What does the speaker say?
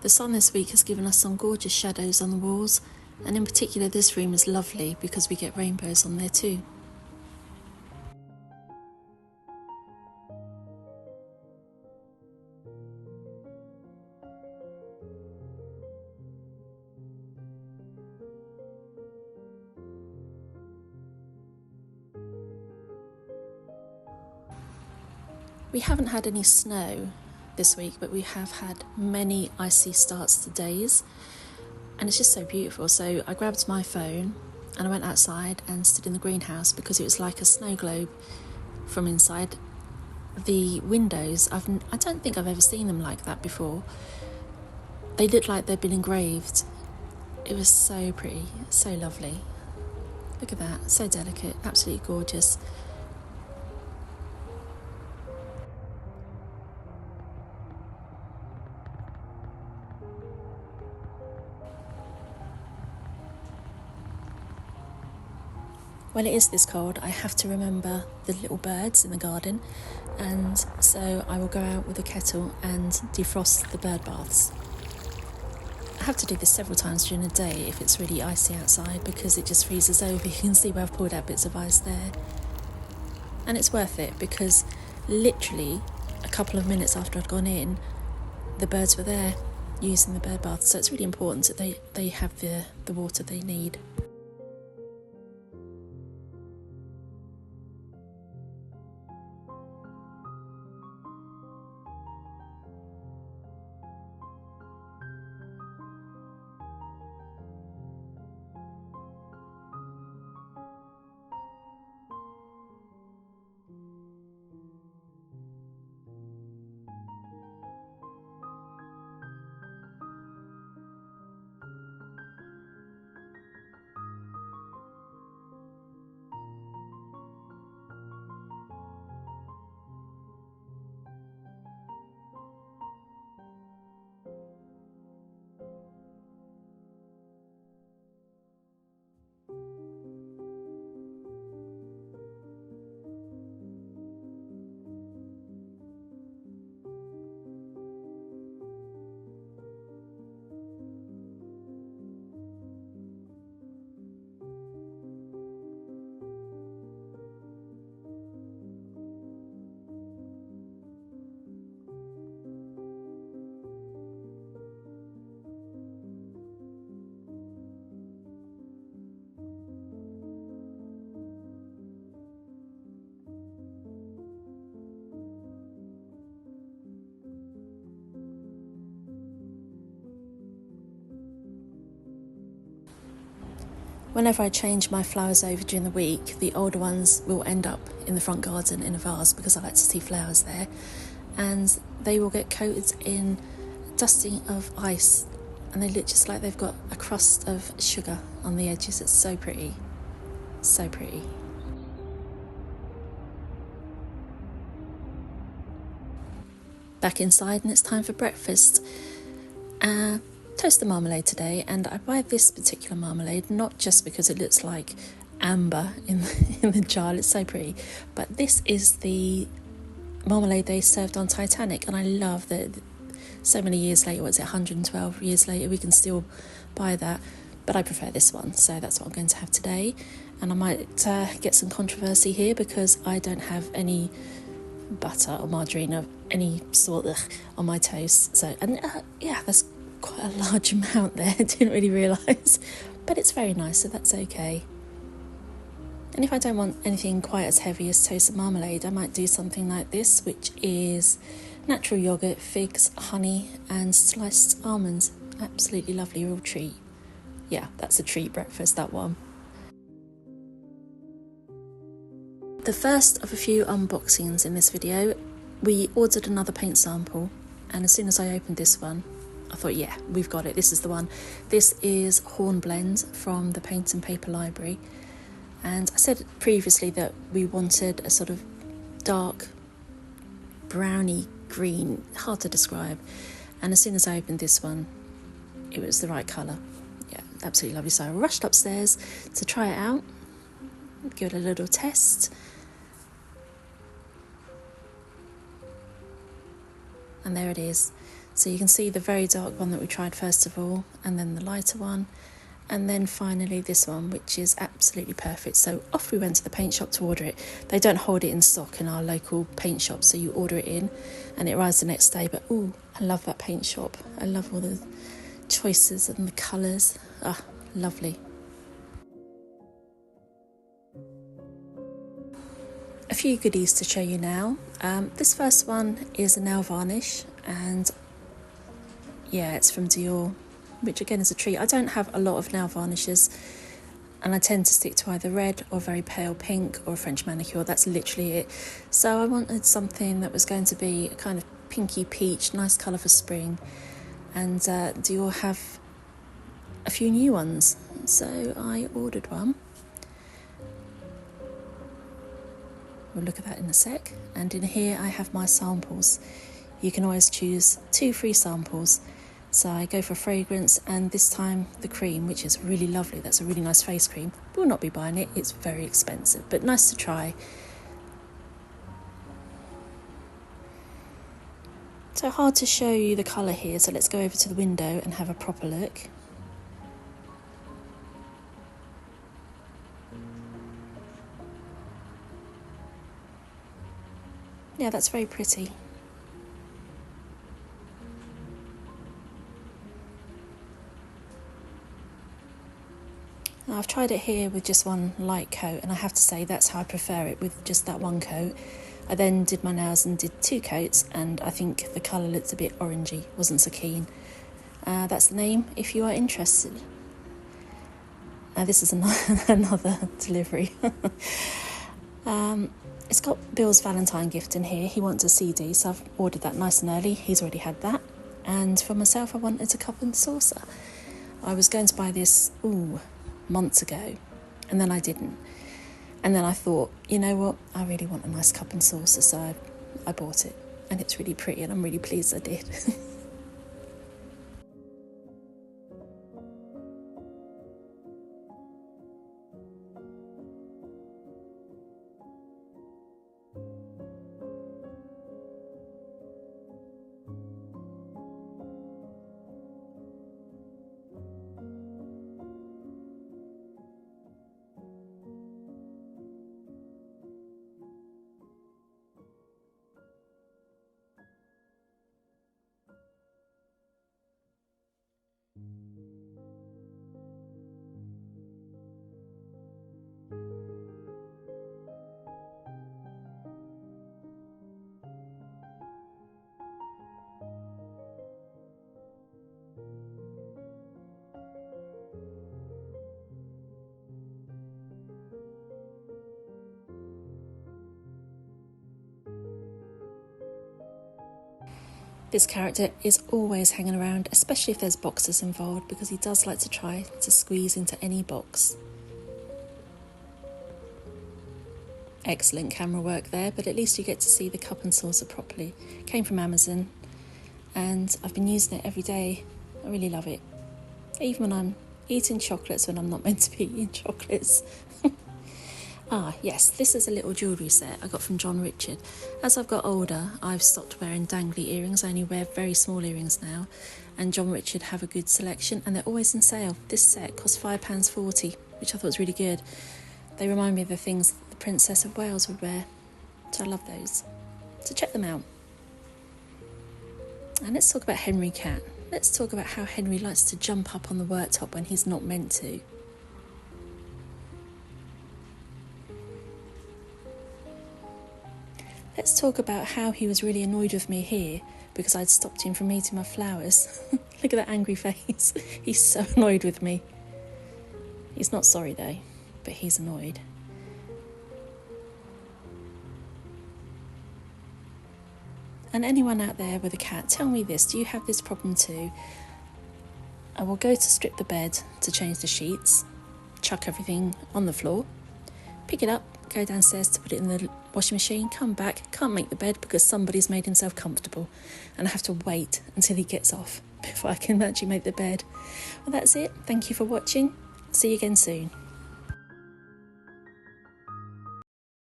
The sun this week has given us some gorgeous shadows on the walls, and in particular this room is lovely because we get rainbows on there too. We haven't had any snow this week, but we have had many icy starts to days, and it's just so beautiful. So I grabbed my phone and I went outside and stood in the greenhouse because it was like a snow globe from inside. The windows, I don't think I've ever seen them like that before. They looked like they'd been engraved. It was so pretty, so lovely. Look at that, so delicate, absolutely gorgeous. When it is this cold, I have to remember the little birds in the garden, and so I will go out with a kettle and defrost the bird baths. I have to do this several times during the day if it's really icy outside because it just freezes over. You can see where I've pulled out bits of ice there. And it's worth it because literally a couple of minutes after I'd gone in, the birds were there using the bird bath. So it's really important that they have the water they need. Whenever I change my flowers over during the week, the older ones will end up in the front garden in a vase because I like to see flowers there, and they will get coated in dusting of ice, and they look just like they've got a crust of sugar on the edges. It's so pretty, so pretty. Back inside and it's time for breakfast. Toaster marmalade today, and I buy this particular marmalade not just because it looks like amber in the jar, it's so pretty, but this is the marmalade they served on Titanic, and I love that so many years later, what's it, 112 years later, we can still buy that, but I prefer this one, so that's what I'm going to have today. And I might get some controversy here because I don't have any butter or margarine of any sort on my toast, so yeah, that's quite a large amount there. I didn't really realise, but it's very nice, so that's okay. And if I don't want anything quite as heavy as toasted marmalade, I might do something like this, which is natural yoghurt, figs, honey and sliced almonds. Absolutely lovely, real treat. Yeah, that's a treat breakfast, that one. The first of a few unboxings in this video. We ordered another paint sample, and as soon as I opened this one, I thought, yeah, we've got it, this is the one. This is Hornblende from the Paint and Paper Library, and I said previously that we wanted a sort of dark browny green, hard to describe, and as soon as I opened this one, it was the right colour. Yeah, absolutely lovely. So I rushed upstairs to try it out, give it a little test, and there it is. So you can see the very dark one that we tried first of all, and then the lighter one, and then finally this one, which is absolutely perfect. So off we went to the paint shop to order it. They don't hold it in stock in our local paint shop, so you order it in and it arrives the next day. But ooh, I love that paint shop. I love all the choices and the colours. Ah, lovely. A few goodies to show you now. This first one is a nail varnish, and yeah, it's from Dior, which again is a treat. I don't have a lot of nail varnishes, and I tend to stick to either red or very pale pink or a French manicure. That's literally it. So I wanted something that was going to be a kind of pinky peach, nice colour for spring, and Dior have a few new ones, so I ordered one. We'll look at that in a sec. And in here I have my samples. You can always choose 2 free samples. So I go for fragrance, and this time the cream, which is really lovely. That's a really nice face cream. Will not be buying it, it's very expensive, but nice to try. So hard to show you the colour here, so let's go over to the window and have a proper look. Yeah, that's very pretty. Now, I've tried it here with just one light coat, and I have to say that's how I prefer it, with just that one coat. I then did my nails and did 2 coats, and I think the colour looked a bit orangey, wasn't so keen. That's the name if you are interested. This is another delivery. It's got Bill's Valentine gift in here. He wants a CD, so I've ordered that nice and early. He's already had that. And for myself, I wanted a cup and saucer. I was going to buy this, months ago, and then I didn't. And then I thought, you know what, I really want a nice cup and saucer, so I bought it. And it's really pretty, and I'm really pleased I did. This character is always hanging around, especially if there's boxes involved, because he does like to try to squeeze into any box. Excellent camera work there, but at least you get to see the cup and saucer properly. Came from Amazon, and I've been using it every day. I really love it. Even when I'm eating chocolates when I'm not meant to be eating chocolates. Yes, this is a little jewellery set I got from John Richard. As I've got older, I've stopped wearing dangly earrings. I only wear very small earrings now, and John Richard have a good selection, and they're always in sale. This set cost £5.40, which I thought was really good. They remind me of the things the Princess of Wales would wear, so I love those. So check them out. And let's talk about Henry Cat. Let's talk about how Henry likes to jump up on the worktop when he's not meant to. Let's talk about how he was really annoyed with me here because I'd stopped him from eating my flowers. Look at that angry face. He's so annoyed with me. He's not sorry though, but he's annoyed. And anyone out there with a cat, tell me this, do you have this problem too? I will go to strip the bed to change the sheets, chuck everything on the floor, pick it up, go downstairs to put it in the washing machine, come back, can't make the bed because somebody's made himself comfortable, and I have to wait until he gets off before I can actually make the bed. Well, that's it. Thank you for watching. See you again soon.